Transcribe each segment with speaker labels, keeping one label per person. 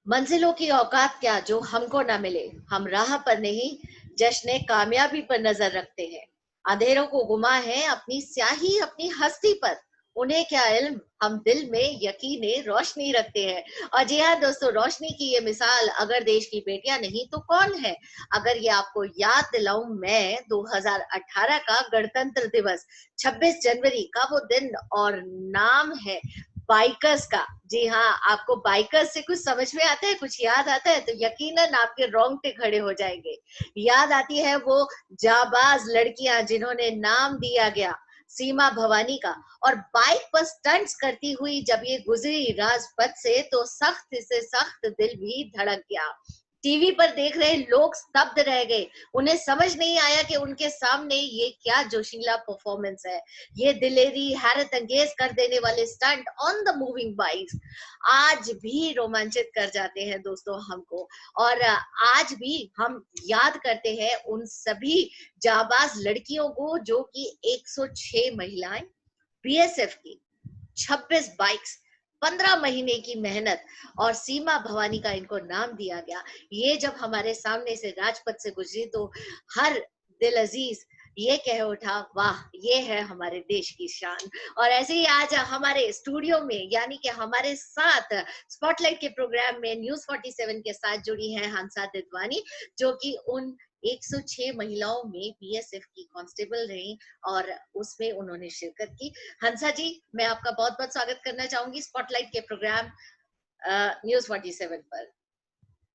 Speaker 1: मंजिलों की औकात क्या जो हमको ना मिले, हम राह पर नहीं जश्न कामयाबी पर नजर रखते हैं। अंधेरों को गुमा है अपनी स्याही अपनी हस्ती पर, उन्हें क्या इल्म, हम दिल में यकीन रोशनी रखते हैं। और जी हाँ दोस्तों, रोशनी की ये मिसाल अगर देश की बेटियां नहीं तो कौन है। अगर ये आपको याद दिलाऊं मैं 2018 का गणतंत्र दिवस, 26 जनवरी का वो दिन, और नाम है बाइकर्स का। जी हाँ, आपको बाइकर्स से कुछ समझ में आता है, कुछ याद आता है तो यकीनन आपके रोंगटे खड़े हो जाएंगे। याद आती है वो जाबाज लड़कियां जिन्होंने नाम दिया गया सीमा भवानी का, और बाइक पर स्टंट्स करती हुई जब ये गुजरी राजपथ से तो सख्त से सख्त दिल भी धड़क गया। टीवी पर देख रहे लोग स्तब्ध रह गए, उन्हें समझ नहीं आया कि उनके सामने ये क्या जोशीला परफॉर्मेंस है। ये दिलेरी हैरत अंगेज कर देने वाले stunt on the moving bikes आज भी रोमांचित कर जाते हैं दोस्तों हमको। और आज भी हम याद करते हैं उन सभी जाबाज लड़कियों को जो कि 106 महिलाएं, बीएसएफ की 26 बाइक्स, 15 महीने की मेहनत और सीमा भवानी का इनको नाम दिया गया। ये जब हमारे सामने से राजपथ से गुजरी तो हर दिल अजीज ये कह उठा, वाह ये है हमारे देश की शान। और ऐसे ही आज हमारे स्टूडियो में यानी कि हमारे साथ स्पॉटलाइट के प्रोग्राम में न्यूज 47 के साथ जुड़ी हैं हंसा दिदवानी, जो कि उन 106 महिलाओं में बीएसएफ की कांस्टेबल रही और उसमें उन्होंने शिरकत की। हंसा जी, मैं आपका बहुत बहुत स्वागत करना चाहूंगी स्पॉटलाइट के प्रोग्राम न्यूज 47 पर।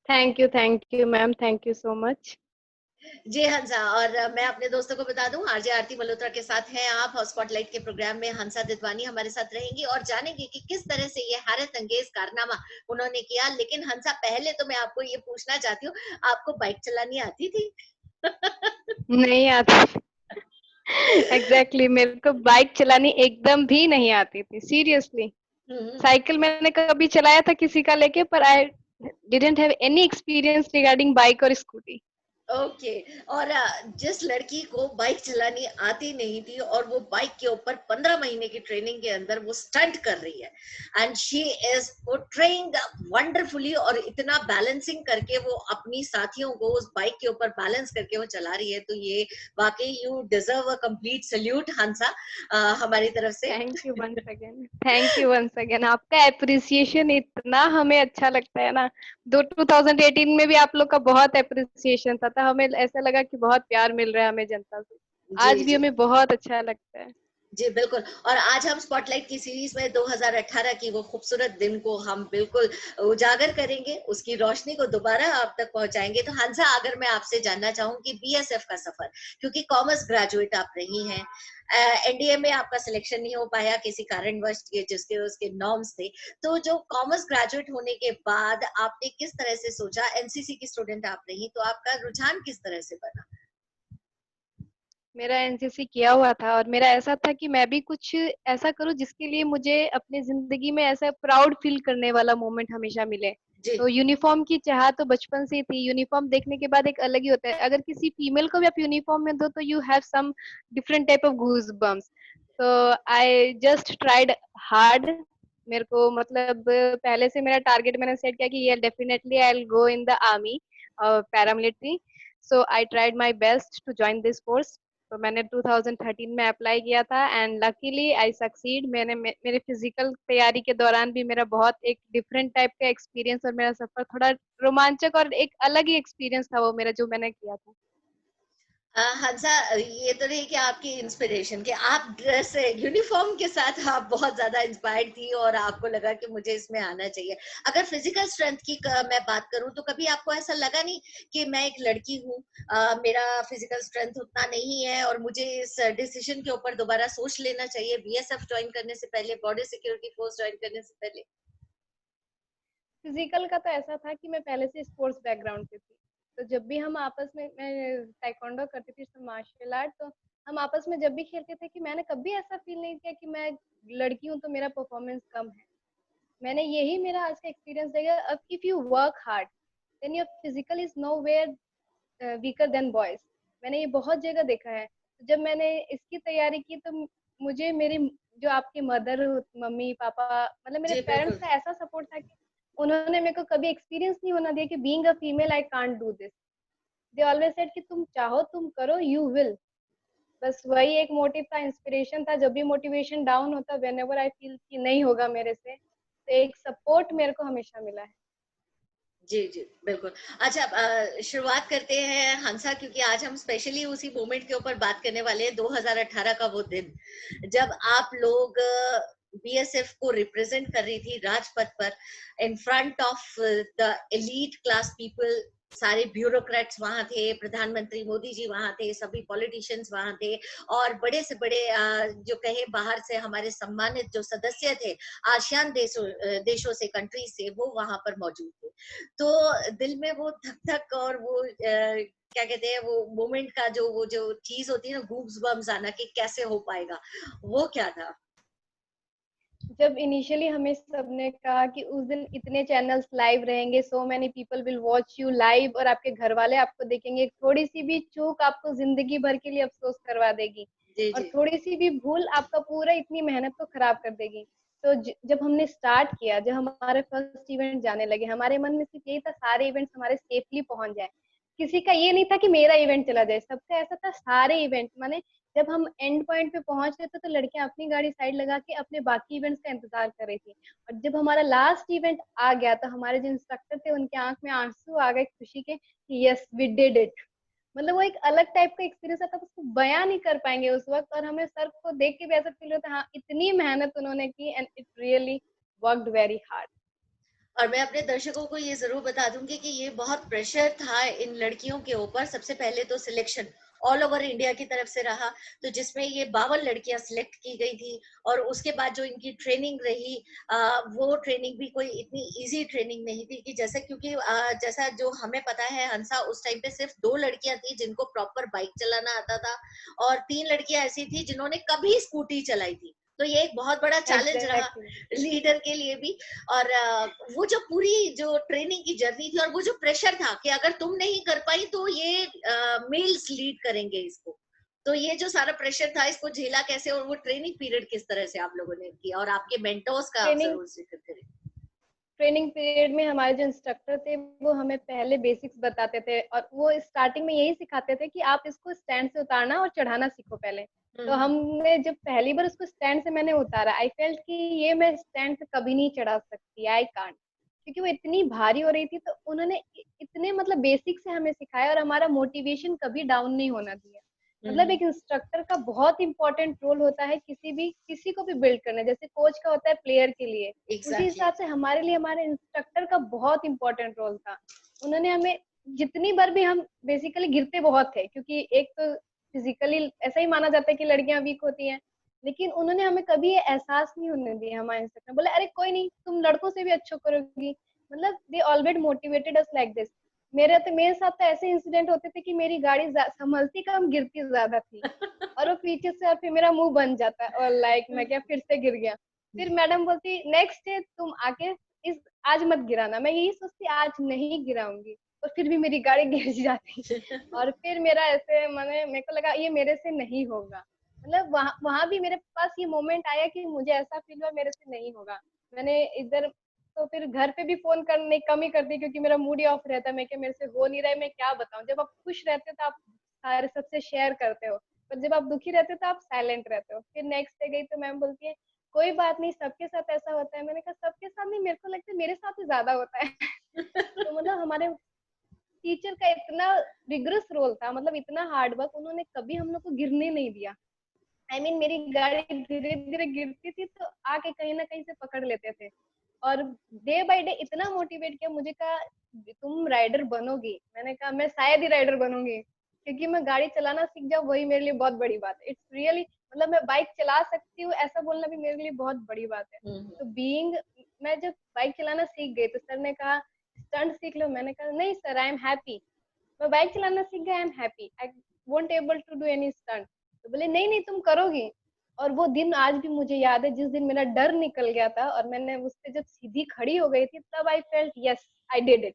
Speaker 2: Thank you ma'am, thank you so much.
Speaker 1: जी हंसा, और मैं अपने दोस्तों को बता दूं, आरजे आरती मल्होत्रा के साथ हैं आप, और स्पॉटलाइट के प्रोग्राम में हंसा दिदवानी हमारे साथ रहेंगी और जानेंगे कि किस तरह से ये हैरत अंगेज कारनामा उन्होंने किया। लेकिन हंसा, पहले तो मैं आपको ये पूछना चाहती हूँ, आपको बाइक चलानी आती थी?
Speaker 2: नहीं आती। एग्जैक्टली मेरे को बाइक चलानी एकदम भी नहीं आती थी, सीरियसली।
Speaker 1: हम्म।
Speaker 2: साइकिल मैंने कभी चलाया था किसी का लेके, पर I didn't have any experience regarding bike और स्कूटी।
Speaker 1: ओके। और जिस लड़की को बाइक चलानी आती नहीं थी और वो बाइक के ऊपर 15 महीने की ट्रेनिंग के अंदर वो स्टंट कर रही है, and she is portraying wonderfully, और इतना बैलेंसिंग करके वो अपनी साथियों को उस बाइक के ऊपर बैलेंस करके वो चला रही है, तो ये वाकई you deserve a complete salute Hansa हमारी तरफ से।
Speaker 2: Thank you once again, thank you once again. आपका अप्रिसिएशन इतना हमें अच्छा लगता है ना। 2018 में भी आप लोग का बहुत अप्रिसिएशन था, तो हमें ऐसा लगा कि बहुत प्यार मिल रहा है हमें जनता से।
Speaker 1: जी
Speaker 2: आज भी
Speaker 1: जी
Speaker 2: हमें बहुत अच्छा लगता है।
Speaker 1: जी बिल्कुल। और आज हम स्पॉटलाइट की सीरीज में 2018 की वो खूबसूरत दिन को हम बिल्कुल उजागर करेंगे, उसकी रोशनी को दोबारा आप तक पहुंचाएंगे। तो हंसा, अगर मैं आपसे जानना चाहूँ कि बीएसएफ का सफर, क्योंकि कॉमर्स ग्रेजुएट आप रही हैं, एनडीए में आपका सिलेक्शन नहीं हो पाया किसी कारणवश, ये जिसके उसके नॉर्म्स थे, तो जो कॉमर्स ग्रेजुएट होने के बाद आपने किस तरह से सोचा, एनसीसी की स्टूडेंट आप रही, तो आपका रुझान किस तरह से बना?
Speaker 2: मेरा एनसीसी किया हुआ था और मेरा ऐसा था कि मैं भी कुछ ऐसा करूं जिसके लिए मुझे अपनी जिंदगी में ऐसा प्राउड फील करने वाला मोमेंट हमेशा मिले।
Speaker 1: जी
Speaker 2: तो यूनिफॉर्म की चाह तो बचपन से ही थी। यूनिफॉर्म देखने के बाद एक अलग ही होता है, अगर किसी फीमेल को भी आप यूनिफॉर्म में दो तो you have some different type of goose bumps. तो आई जस्ट ट्राइड हार्ड। मेरे को मतलब पहले से मेरा टारगेट मैंने सेट किया कि ये definitely I will go in the army, paramilitary. So I tried my best to join this force. तो मैंने 2013 में अप्लाई किया था एंड लकीली आई सक्सीड। मेरे फिजिकल तैयारी के दौरान भी मेरा बहुत एक डिफरेंट टाइप का एक्सपीरियंस, और मेरा सफर थोड़ा रोमांचक और एक अलग ही एक्सपीरियंस था वो मेरा, जो मैंने किया था।
Speaker 1: हंसा, ये तो नहीं कि आपकी इंस्पिरेशन के आप ड्रेस यूनिफॉर्म के साथ आप बहुत ज्यादा इंस्पायर्ड थी और आपको लगा कि मुझे इसमें आना चाहिए। अगर फिजिकल स्ट्रेंथ की मैं बात करूं तो कभी आपको ऐसा लगा नहीं कि मैं एक लड़की हूं, मेरा फिजिकल स्ट्रेंथ उतना नहीं है और मुझे इस डिसीजन के ऊपर दोबारा सोच लेना चाहिए बीएसएफ ज्वाइन करने से पहले, बॉर्डर सिक्योरिटी फोर्स ज्वाइन करने से पहले?
Speaker 2: फिजिकल का तो ऐसा था कि मैं पहले से स्पोर्ट्स बैकग्राउंड से थी। तो जब भी हम आपस में, मैं ताइक्वांडो करती थी, मार्शल आर्ट, तो हम आपस में जब भी खेलते थे कि मैंने कभी ऐसा फील नहीं किया कि मैं लड़की हूँ तो मेरा परफॉर्मेंस कम है। मैंने यही मेरा आज का एक्सपीरियंस देखा। अब if you work hard then your physical is nowhere weaker than boys. मैंने ये बहुत जगह देखा है। तो जब मैंने इसकी तैयारी की तो मुझे मेरी जो आपकी मदर, मम्मी पापा, मतलब मेरे
Speaker 1: जी
Speaker 2: पेरेंट्स
Speaker 1: बिल्कुल।
Speaker 2: का ऐसा सपोर्ट था कि उन्होंने मेरे को कभी एक्सपीरियंस नहीं होना दिया कि being a female I can't do this. They always said कि तुम चाहो तुम करो, यू विल। बस वही एक मोटिव था, इंस्पिरेशन था। जब भी मोटिवेशन डाउन होता, व्हेनेवर आई फील कि नहीं होगा मेरे से, तो एक सपोर्ट मेरे को हमेशा मिला है।
Speaker 1: जी जी बिल्कुल। अच्छा, शुरुआत करते हैं हंसा, क्योंकि आज हम स्पेशली उसी मोमेंट के ऊपर बात करने वाले हैं, 2018 का वो दिन जब आप लोग बीएसएफ को रिप्रेजेंट कर रही थी राजपथ पर, इन front of the elite class people. सारे ब्यूरोक्रेट्स वहां थे, प्रधानमंत्री मोदी जी वहां थे, सभी पॉलिटिशियंस वहां थे, और बड़े से बड़े जो कहे बाहर से हमारे सम्मानित जो सदस्य थे आसियान देशों से, कंट्री से, वो वहां पर मौजूद थे। तो दिल में वो धक धक और वो क्या कहते हैं, वो मोमेंट का जो वो जो चीज होती है ना, गूब्स बम्स आना कि कैसे हो पाएगा, वो क्या था?
Speaker 2: जब इनिशियली हमें सबने कहा कि उस दिन इतने चैनल्स लाइव रहेंगे, so many people will watch you live, और आपके घर वाले आपको देखेंगे, थोड़ी सी भी चूक आपको जिंदगी भर के लिए अफसोस करवा देगी,
Speaker 1: जी
Speaker 2: और
Speaker 1: जी।
Speaker 2: थोड़ी सी भी भूल आपका पूरा इतनी मेहनत को खराब कर देगी। तो जब हमने स्टार्ट किया, जब हमारे फर्स्ट इवेंट जाने लगे, हमारे मन में सिर्फ यही था सारे इवेंट्स हमारे सेफली पहुंच जाए। किसी का ये नहीं था कि मेरा इवेंट चला जाए, सबका ऐसा था सारे इवेंट, माने जब हम एंड पॉइंट पे पहुंच रहे थे तो लड़कियां अपनी गाड़ी साइड लगा के अपने बाकी इवेंट्स का इंतजार कर रही थी। और जब हमारा लास्ट इवेंट आ गया तो हमारे जो इंस्ट्रक्टर थे उनके आंख में आंसू आ गए खुशी के कि यस वी डिड इट। मतलब वो एक अलग टाइप का एक्सपीरियंस था, उसको बयां नहीं कर पाएंगे उस वक्त। और हमें सर को देख के भी ऐसा फील होता है हाँ इतनी मेहनत उन्होंने की, and it really worked very hard.
Speaker 1: और मैं अपने दर्शकों को ये जरूर बता दूंगी कि ये बहुत प्रेशर था इन लड़कियों के ऊपर। सबसे पहले तो सिलेक्शन ऑल ओवर इंडिया की तरफ से रहा, तो जिसमें ये 52 लड़कियां सिलेक्ट की गई थी। और उसके बाद जो इनकी ट्रेनिंग रही, वो ट्रेनिंग भी कोई इतनी इजी ट्रेनिंग नहीं थी कि जैसे, क्योंकि जैसा जो हमें पता है हंसा, उस टाइम पे सिर्फ 2 लड़कियां थी जिनको प्रॉपर बाइक चलाना आता था, और 3 लड़कियां ऐसी थी जिन्होंने कभी स्कूटी चलाई थी। तो ये एक बहुत बड़ा चैलेंज रहा
Speaker 2: एग्जैक्टली।
Speaker 1: लीडर के लिए भी। और वो जो पूरी जो ट्रेनिंग की जर्नी थी, और वो जो प्रेशर था कि अगर तुम नहीं कर पाई तो ये मेल्स लीड करेंगे इसको, तो ये जो सारा प्रेशर था इसको झेला कैसे, और वो ट्रेनिंग पीरियड किस तरह से आप लोगों ने किया, और आपके मेंटोर्स का आप
Speaker 2: ट्रेनिंग
Speaker 1: जरूर जिक्र करें।
Speaker 2: ट्रेनिंग पीरियड में हमारे जो इंस्ट्रक्टर थे वो हमें पहले बेसिक्स बताते थे, और वो स्टार्टिंग में यही सिखाते थे कि आप इसको स्टैंड से उतारना और चढ़ाना सीखो पहले। तो
Speaker 1: हम्म।
Speaker 2: हमने जब पहली बार उसको स्टैंड से मैंने उतारा, आई फेल्ट कि ये मैं स्टैंड से कभी नहीं चढ़ा सकती, आई कांट, क्योंकि वो इतनी भारी हो रही थी। तो उन्होंने इतने मतलब बेसिक से हमें सिखाया, और हमारा मोटिवेशन कभी डाउन नहीं होना दिया। मतलब
Speaker 1: हम्म।
Speaker 2: एक इंस्ट्रक्टर का बहुत इंपॉर्टेंट रोल होता है किसी को भी बिल्ड करना, जैसे कोच का होता है प्लेयर के लिए, उसी
Speaker 1: एग्जैक्टली।
Speaker 2: हिसाब से हमारे लिए हमारे इंस्ट्रक्टर का बहुत इंपॉर्टेंट रोल था। उन्होंने हमें जितनी बार भी, हम बेसिकली गिरते बहुत थे, क्योंकि एक तो फिजिकली ऐसा ही माना जाता है कि लड़कियां वीक होती हैं, लेकिन उन्होंने हमें कभी ये एहसास नहीं होने दिया। हमारे इंस्ट्रक्टर बोले अरे कोई नहीं, तुम लड़कों से भी अच्छा करोगी। मतलब they always motivated us like this. मेरे साथ तो ऐसे इंसिडेंट होते थे कि मेरी गाड़ी संभलती कम, गिरती ज्यादा थी, और वो पीछे से, और फिर मेरा मुंह बन जाता है, और लाइक मैं क्या फिर से गिर गया। फिर मैडम बोलती नेक्स्ट डे तुम आके इस आज मत गिराना। मैं यही सोचती आज नहीं गिराऊंगी, और फिर भी मेरी गाड़ी गिर जाती। और फिर मेरा ऐसे मैंने मेरे को लगा ये मेरे से नहीं होगा। मतलब वहां वहां भी मेरे पास ये मोमेंट आया कि मुझे ऐसा फील हुआ मेरे से नहीं होगा। मैंने इधर तो फिर घर पे भी फोन करने कम ही कर दी, क्योंकि मेरा मूड ही ऑफ रहता है। मैं क्या मेरे से हो नहीं रहा है, मैं क्या बताऊं। जब आप खुश रहते हो तो आप सारे सबसे शेयर करते हो, पर जब आप दुखी रहते हो तो आप साइलेंट रहते हो। फिर नेक्स्ट डे गई तो मैम बोलती है कोई बात नहीं, सबके साथ ऐसा होता है। मैंने कहा सबके साथ नहीं, मेरे को लगता है मेरे साथ ही ज्यादा होता है। तो मतलब हमारे टीचर का इतना रिगरस रोल था, मतलब इतना हार्ड वर्क, उन्होंने कभी हम लोग को गिरने नहीं दिया। मेरी गाड़ी धीरे धीरे गिरती थी तो आके कहीं ना कहीं से पकड़ लेते थे, और डे बाय डे इतना मोटिवेट किया मुझे। कहा तुम राइडर बनोगी। मैंने कहा मैं शायद ही राइडर बनूंगी, क्योंकि मैं गाड़ी चलाना सीख जाऊँ वही मेरे लिए बहुत बड़ी बात है। इट्स रियली, मतलब मैं बाइक चला सकती हूँ ऐसा बोलना भी मेरे लिए बहुत बड़ी बात है।
Speaker 1: हम्म।
Speaker 2: तो बीइंग, मैं जब बाइक चलाना सीख गई तो सर ने कहा स्टंट सीख लो। मैंने कहा नहीं सर, आई एम हैप्पी। मैं बाइक चलाना सीख गया, I am happy, I won't able to do any stunt. तो बोले नहीं नहीं तुम करोगी। और वो दिन आज भी मुझे याद है, जिस दिन मेरा डर निकल गया था और मैंने उस पे जब सीधी खड़ी हो गई थी, तब I felt yes I did it.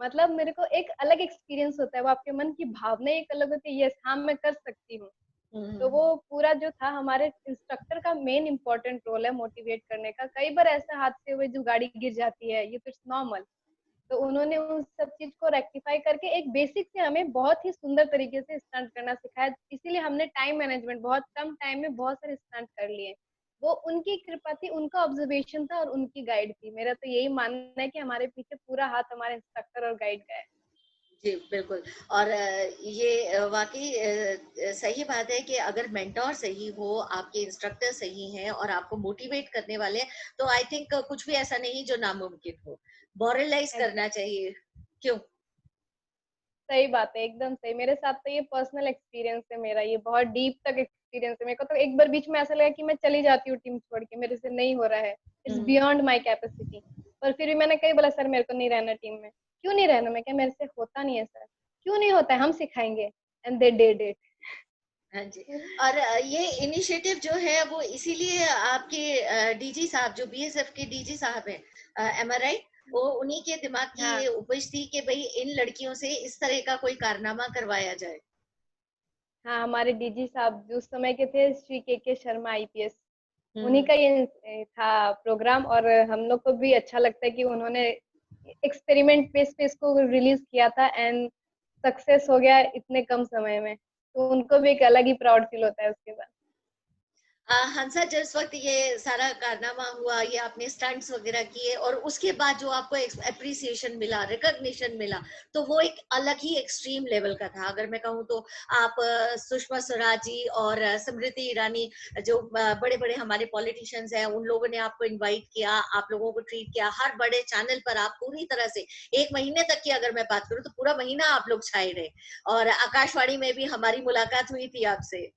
Speaker 2: मतलब मेरे को एक अलग एक्सपीरियंस होता है, वो आपके मन की भावना एक अलग होती है, यस हाँ मैं कर सकती हूँ। तो वो
Speaker 1: हम्म।
Speaker 2: पूरा जो था, हमारे इंस्ट्रक्टर का मेन इम्पोर्टेंट रोल है मोटिवेट करने का। कई बार ऐसे हादसे हुए जो गाड़ी गिर जाती है, ये तो नॉर्मल। तो उन्होंने उन सब चीज को रेक्टिफाई करके एक बेसिक से हमें बहुत ही सुंदर तरीके से स्टंट करना सिखाया। इसीलिए हमने टाइम मैनेजमेंट, बहुत कम टाइम में बहुत सारे स्टंट कर लिए। वो उनकी कृपा थी, उनका ऑब्जर्वेशन था और उनकी गाइड थी। मेरा तो यही मानना है कि हमारे पीछे पूरा हाथ हमारे इंस्ट्रक्टर और गाइड का है।
Speaker 1: जी, बिल्कुल। और ये वाक़ई सही बात है कि अगर मेंटर सही हो, आपके इंस्ट्रक्टर सही हैं और आपको मोटिवेट करने वाले हैं, तो आई थिंक कुछ भी ऐसा नहीं जो नामुमकिन हो। मोरलाइज़ करना
Speaker 2: एग्जैक्ट
Speaker 1: चाहिए। क्यों?
Speaker 2: सही बात है, एकदम सही। मेरे साथ तो ये पर्सनल एक्सपीरियंस है मेरा, ये बहुत डीप तक एक्सपीरियंस है। मेरे को तो एक बार बीच में ऐसा लगा कि मैं चली जाती हूँ टीम छोड़ के, मेरे से नहीं हो रहा है, it's
Speaker 1: hmm.
Speaker 2: Beyond my capacity. पर फिर भी मैंने कई बोला, सर मेरे को नहीं रहना टीम में। क्यों नहीं रहना? मैं क्या, मेरे से होता नहीं है सर। क्यों नहीं होता है, हम सिखाएंगे। And they did it.
Speaker 1: हाँ जी। और ये इनिशिएटिव जो है वो इसीलिए आपके डीजी साहब जो बीएसएफ के डीजी साहब हैं, एम आई राइट, वो उन्हीं के दिमाग की
Speaker 2: हाँ
Speaker 1: ये उपज थी कि भाई इन लड़कियों से इस तरह का कोई कारनामा करवाया जाए।
Speaker 2: हाँ, हमारे डीजी साहब जो उस समय के थे, श्री के शर्मा आईपीएस, उन्हीं
Speaker 1: हम्म।
Speaker 2: का ये था प्रोग्राम। और हम लोग को भी अच्छा लगता है कि उन्होंने एक्सपेरिमेंट बेस पे इसको रिलीज किया था एंड सक्सेस हो गया इतने कम समय में। तो उनको भी एक अलग ही प्राउड फील होता है उसके बाद।
Speaker 1: हंसा, जिस वक्त ये सारा कारनामा हुआ, ये आपने स्टंट्स वगैरह किए और उसके बाद जो आपको अप्रिसिएशन मिला, रिकॉग्निशन मिला, तो वो एक अलग ही एक्सट्रीम लेवल का था। अगर मैं कहूँ तो आप सुषमा स्वराज जी और स्मृति ईरानी, जो बड़े बड़े हमारे पॉलिटिशियंस हैं, उन लोगों ने आपको इनवाइट किया, आप लोगों को ट्रीट किया, हर बड़े चैनल पर आप पूरी तरह से 1 महीने तक की अगर मैं बात करूँ तो पूरा महीना आप लोग छाए रहे। और आकाशवाणी में भी हमारी मुलाकात हुई थी आपसे।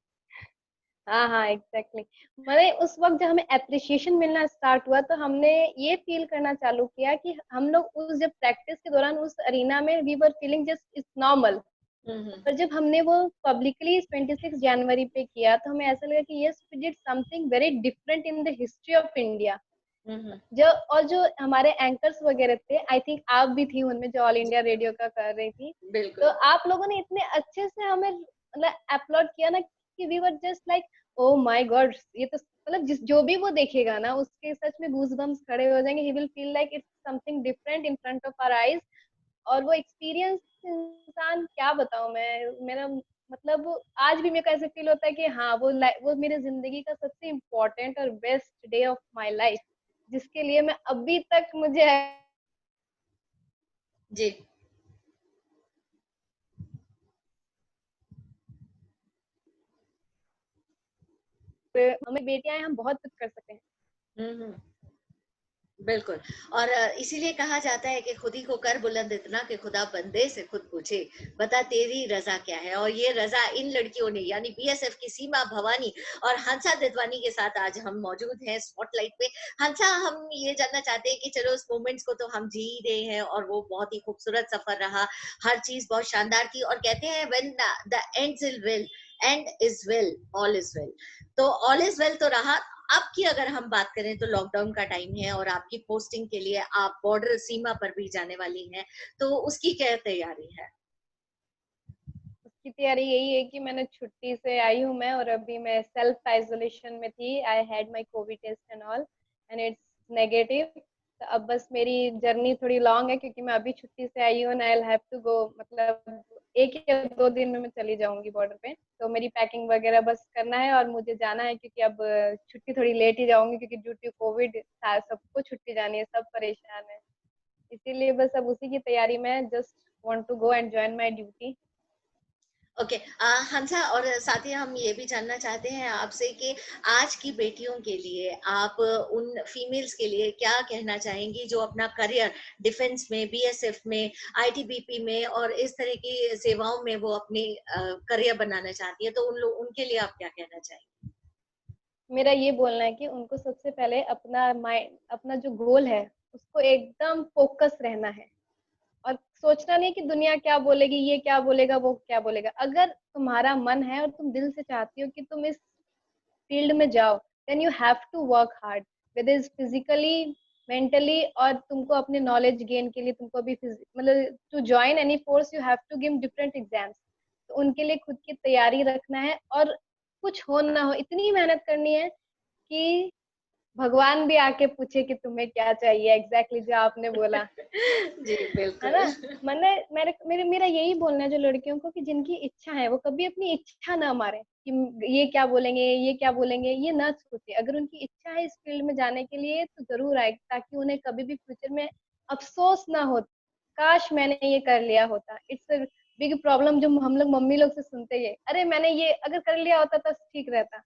Speaker 2: हाँ हाँ, एग्जैक्टली। मैंने उस वक्त जब हमें अप्रिशिएशन मिलना स्टार्ट हुआ, तो हमने ये फील करना चालू किया कि हम लोग उस जब प्रैक्टिस के दौरान उस अरीना में we were feeling just it's normal.
Speaker 1: Hmm.
Speaker 2: पर जब हमने वो पब्लिकली 26 जनवरी पे किया, तो हमें ऐसा लगा कि yes we did something very different in the history of India.
Speaker 1: Hmm.
Speaker 2: जो और जो हमारे एंकर्स वगैरह थे, आई थिंक आप भी थी उनमें जो ऑल इंडिया रेडियो का कर रही थी। तो
Speaker 1: बिल्कुल।
Speaker 2: आप लोगों ने इतने अच्छे से हमें मतलब अपलोड किया ना, कि we were just like oh my god, ये तो मतलब जिस जो भी वो देखेगा ना, उसके सच में गूज बम्स खड़े हो जाएंगे। He will feel like it's something different in front of our eyes. और वो एक्सपीरियंस इंसान क्या बताऊं मैं, मेरा मतलब आज भी मेरे को ऐसे फील होता है कि हाँ, वो मेरे जिंदगी का सबसे इम्पोर्टेंट और best day of my life, जिसके लिए मैं अभी तक मुझे
Speaker 1: जी।
Speaker 2: हमें बेटियां हैं, हम बहुत कुछ कर सकते हैं।
Speaker 1: हम्म। बिल्कुल। और इसीलिए कहा जाता है कि खुद ही को कर बुलंद इतना कि खुदा बंदे से खुद पूछे, बता तेरी रजा क्या है। और ये रजा इन लड़कियों ने, यानी बीएसएफ की सीमा भवानी और हंसा दिदवानी के साथ आज हम मौजूद हैं स्पॉटलाइट पे। हंसा, हम ये जानना चाहते हैं कि चलो उस मोमेंट्स को तो हम जी ही रहे हैं और वो बहुत ही खूबसूरत सफर रहा, हर चीज बहुत शानदार थी। और कहते हैं when the ends is well, and is well, all is well. तो ऑल इज वेल तो रहा। अब की अगर हम बात करें तो लॉकडाउन का टाइम है और आपकी पोस्टिंग के लिए आप बॉर्डर सीमा पर भी जाने वाली हैं, तो उसकी क्या तैयारी है?
Speaker 2: उसकी तैयारी यही है कि मैंने छुट्टी से आई हूँ मैं, और अभी मैं सेल्फ आइसोलेशन में थी। I had my covid test and all and it's negative. तो अब बस मेरी जर्नी थोड़ी लॉन्ग है, क्योंकि मैं अभी छुट्टी से आई हूँ, आई हैव टू गो, मतलब 1 या 2 दिन में मैं चली जाऊंगी बॉर्डर पे। तो मेरी पैकिंग वगैरह बस करना है और मुझे जाना है, क्योंकि अब छुट्टी थोड़ी लेट ही जाऊंगी, क्योंकि ड्यू टू कोविड सबको छुट्टी जानी है, सब परेशान है। इसीलिए बस अब उसी की तैयारी में, just want to go and join my duty.
Speaker 1: Okay. Hansa, और साथ ही हम ये भी जानना चाहते हैं आपसे कि आज की बेटियों के लिए आप उन फीमेल्स के लिए क्या कहना चाहेंगी जो अपना करियर डिफेंस में, बीएसएफ में, आईटीबीपी में और इस तरह की सेवाओं में वो अपनी करियर बनाना चाहती है, तो उन लोग उनके लिए आप क्या कहना चाहेंगे?
Speaker 2: मेरा ये बोलना है कि उनको सबसे पहले अपना माइंड, अपना जो गोल है, उसको एकदम फोकस रहना है। और सोचना नहीं कि दुनिया क्या बोलेगी, ये क्या बोलेगा, वो क्या बोलेगा। अगर तुम्हारा मन है और तुम दिल से चाहती हो कि तुम इस फील्ड में जाओ, then you have to work hard, whether is physically, mentally. और तुमको अपने नॉलेज गेन के लिए तुमको अभी मतलब to join any force, you have to give different exams. तो उनके लिए खुद की तैयारी रखना है। और कुछ हो ना हो इतनी मेहनत करनी है कि भगवान भी आके पूछे कि तुम्हें क्या चाहिए, एग्जैक्टली जो आपने बोला,
Speaker 1: जी
Speaker 2: है ना।
Speaker 1: बिल्कुल।
Speaker 2: मैंने मेरे मेरे मेरा यही बोलना है जो लड़कियों को, कि जिनकी इच्छा है वो कभी अपनी इच्छा ना मारे कि ये क्या बोलेंगे, ये क्या बोलेंगे, ये ना सोचे। अगर उनकी इच्छा है इस फील्ड में जाने के लिए तो जरूर आए, ताकि उन्हें कभी भी फ्यूचर में अफसोस ना हो, काश मैंने ये कर लिया होता। इट्स अ बिग प्रॉब्लम जो हम लोग मम्मी लोग से सुनते ही है, अरे मैंने ये अगर कर लिया होता तो ठीक रहता।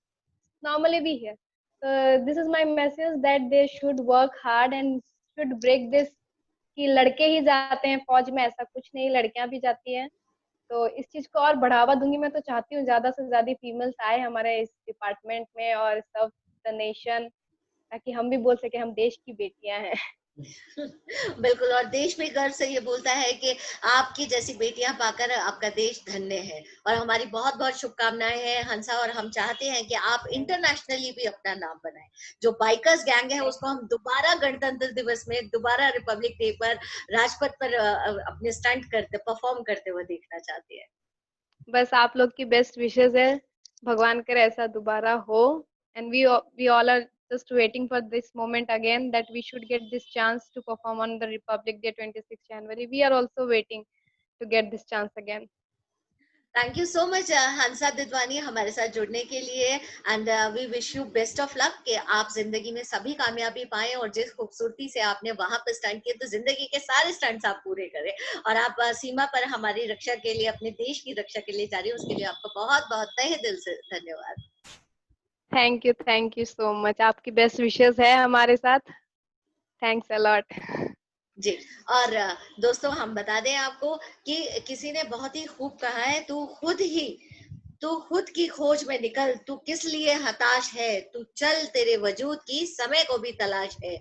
Speaker 2: नॉर्मली भी है। तो this is my message that they should work hard and should break this, कि लड़के ही जाते हैं फौज में, ऐसा कुछ नहीं, लड़कियां भी जाती हैं। तो इस चीज को और बढ़ावा दूंगी। मैं तो चाहती हूँ ज्यादा से ज्यादा फीमेल्स आए हमारे इस डिपार्टमेंट में और सब द नेशन, ताकि हम भी बोल सके हम देश की बेटियां हैं।
Speaker 1: बिल्कुल, और देश भी गर्व से ये बोलता है कि आपकी जैसी बेटियां पाकर आपका देश धन्य है। और हमारी बहुत बहुत शुभकामनाएं हैं हंसा, और हम चाहते हैं कि आप
Speaker 2: थैंक
Speaker 1: इंटरनेशनली भी अपना नाम बनाएं। जो बाइकर्स गैंग है
Speaker 2: थैंक
Speaker 1: उसको हम दोबारा गणतंत्र दिवस में, दोबारा रिपब्लिक डे पर राजपथ पर अपने स्टंट करते, परफॉर्म करते हुए देखना चाहते हैं।
Speaker 2: बस आप लोग की बेस्ट विशेस है, भगवान करे ऐसा दोबारा हो। And we all are just waiting for this moment again, that we should get this chance to perform on the Republic Day 26 January. We are also waiting to get this chance again.
Speaker 1: Thank you so much Hansa Didwani हमारे साथ जुड़ने के लिए। And we wish you best of luck कि आप जिंदगी में सभी कामयाबी पाएं, और जिस खूबसूरती से आपने वहां पर स्टंट किए, तो जिंदगी के सारे स्टंट्स आप पूरे करें। और आप सीमा पर हमारी रक्षा के लिए, अपने देश की रक्षा के लिए जा रही हैं, उसके लिए आपको बहुत बहुत तहे दिल से धन्यवाद।
Speaker 2: थैंक यू सो मच, आपकी बेस्ट विशेस है हमारे साथ। Thanks a lot.
Speaker 1: जी। और दोस्तों हम बता दें आपको कि किसी ने बहुत ही खूब कहा है, तू खुद की खोज में निकल, तू किस लिए हताश है, तू चल, तेरे वजूद की समय को भी तलाश है।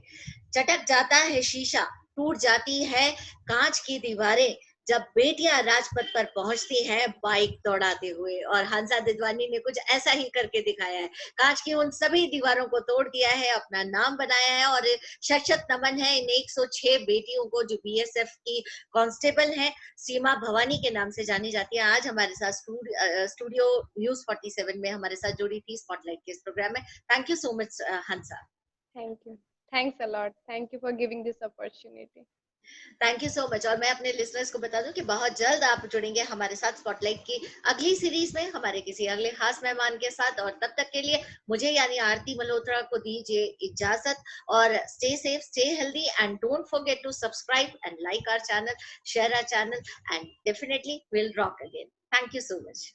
Speaker 1: चटक जाता है शीशा, टूट जाती है कांच की दीवारें, जब बेटियां राजपथ पर पहुंचती हैं बाइक दौड़ाते हुए। और हंसा दिदवानी ने कुछ ऐसा ही करके दिखाया है। कांच की उन सभी दीवारों को तोड़ दिया है, अपना नाम बनाया है। और शत नमन है इन 106 बेटियों को जो बीएसएफ की कांस्टेबल हैं, सीमा भवानी के नाम से जानी जाती है। आज हमारे साथ स्टूडियो न्यूज 47 में हमारे साथ जुड़ी थी स्पॉटलाइट के इस प्रोग्राम में। Thank you so much Hansa.
Speaker 2: Thank you, thanks a lot, thank you for giving this opportunity.
Speaker 1: Thank you so much. और मैं अपने लिसनर्स को बता दूं कि बहुत जल्द आप जुड़ेंगे हमारे साथ स्पॉटलाइट की अगली सीरीज में हमारे किसी अगले खास मेहमान के साथ। और तब तक के लिए मुझे यानी आरती मल्होत्रा को दीजिए इजाजत। और stay safe, stay healthy, and don't forget to subscribe and like our channel, share our channel, and definitely will rock again. Thank you so much.